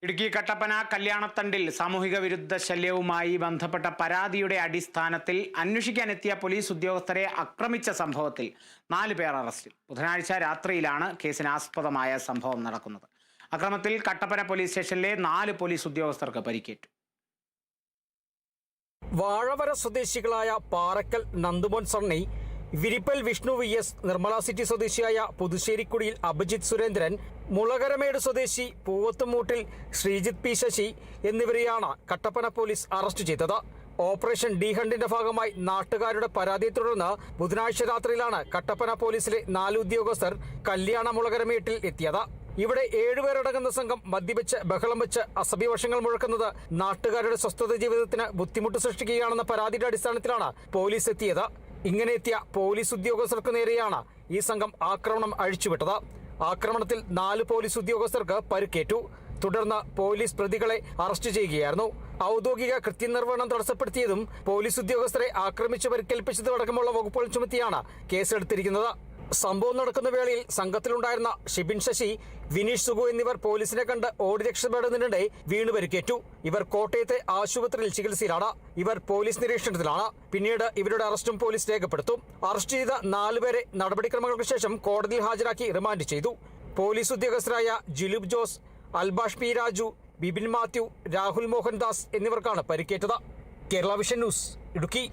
ഇടുക്കി കട്ടപ്പന കല്യാണത്തണ്ടിൽ സാമൂഹിക വിരുദ്ധ ശല്യവുമായി ബന്ധപ്പെട്ട പരാതിയുടെ അടിസ്ഥാനത്തിൽ അന്വേഷിക്കാനെത്തിയ പോലീസ് ഉദ്യോഗസ്ഥരെ ആക്രമിച്ച സംഭവത്തിൽ 4 പേർ അറസ്റ്റിൽ. ബുധനാഴ്ച രാത്രിയിലാണ് കേസിനാസ്പദമായ സംഭവം നടക്കുന്നത്. അക്രമത്തിൽ കട്ടപ്പന പോലീസ് സ്റ്റേഷനിലെ 4 പോലീസ് ഉദ്യോഗസ്ഥർക്ക് പരിക്കേറ്റു. വാഴവര സ്വദേശികളായ പാറക്കൽ നന്ദുമോൻ സണ്ണി, വിരിപ്പൽ വിഷ്ണു VS, നിർമ്മല സിറ്റി സ്വദേശിയായ പുതുശ്ശേരിക്കുടിയിൽ അഭിജിത്ത് സുരേന്ദ്രൻ, മുളകരമേട് സ്വദേശി പൂവത്തുമൂട്ടിൽ ശ്രീജിത്ത് P ശശി എന്നിവരെയാണ് കട്ടപ്പന പോലീസ് അറസ്റ്റ് ചെയ്തത്. ഓപ്പറേഷൻ ഡി ഹണ്ടിന്റെ ഭാഗമായി നാട്ടുകാരുടെ പരാതിയെ തുടർന്ന് ബുധനാഴ്ച രാത്രിയിലാണ് കട്ടപ്പന പോലീസിലെ 4 ഉദ്യോഗസ്ഥർ കല്യാണ മുളകരമേട്ടിൽ എത്തിയത്. ഇവിടെ 7 പേരടങ്ങുന്ന സംഘം മദ്യപിച്ച് ബഹളം വെച്ച് അസഭ്യവശങ്ങൾ മുഴക്കുന്നത് നാട്ടുകാരുടെ സ്വസ്ഥത ജീവിതത്തിന് ബുദ്ധിമുട്ട് സൃഷ്ടിക്കുകയാണെന്ന പരാതിയുടെ അടിസ്ഥാനത്തിലാണ് പോലീസ് എത്തിയത്. ഇങ്ങനെ എത്തിയ പോലീസ് ഉദ്യോഗസ്ഥർക്ക് നേരെയാണ് ഈ സംഘം ആക്രമണം അഴിച്ചുവിട്ടത്. ആക്രമണത്തിൽ 4 പോലീസ് ഉദ്യോഗസ്ഥർക്ക് പരിക്കേറ്റു. തുടർന്ന് പോലീസ് പ്രതികളെ അറസ്റ്റ് ചെയ്യുകയായിരുന്നു. ഔദ്യോഗിക കൃത്യനിർവഹണം തടസ്സപ്പെടുത്തിയതും പോലീസ് ഉദ്യോഗസ്ഥരെ ആക്രമിച്ച് പരിക്കേൽപ്പിച്ചതും അടക്കമുള്ള വകുപ്പുകൾ ചുമത്തിയാണ് കേസെടുത്തിരിക്കുന്നത്. സംഭവം നടക്കുന്ന വേളയിൽ സംഘത്തിലുണ്ടായിരുന്ന ഷിബിൻ ശശി, വിനീഷ് സുഗു എന്നിവർ പോലീസിനെ കണ്ട് ഓടി രക്ഷപ്പെടുന്നതിനിടെ വീണു പരിക്കേറ്റു. ഇവർ കോട്ടയത്തെ ആശുപത്രിയിൽ ചികിത്സയിലാണ്. ഇവർ പോലീസ് നിരീക്ഷണത്തിലാണ്. പിന്നീട് ഇവരുടെ അറസ്റ്റും പോലീസ് രേഖപ്പെടുത്തും. അറസ്റ്റ് ചെയ്ത 4 പേരെ നടപടിക്രമങ്ങൾക്ക് ശേഷം കോടതിയിൽ ഹാജരാക്കി റിമാൻഡ് ചെയ്തു. പോലീസ് ഉദ്യോഗസ്ഥരായ ജിലുബ് ജോസ്, അൽബാഷ് P രാജു, ബിബിൻ മാത്യു, രാഹുൽ മോഹൻദാസ് എന്നിവർക്കാണ് പരിക്കേറ്റത്. Kerala vision news, Idukki.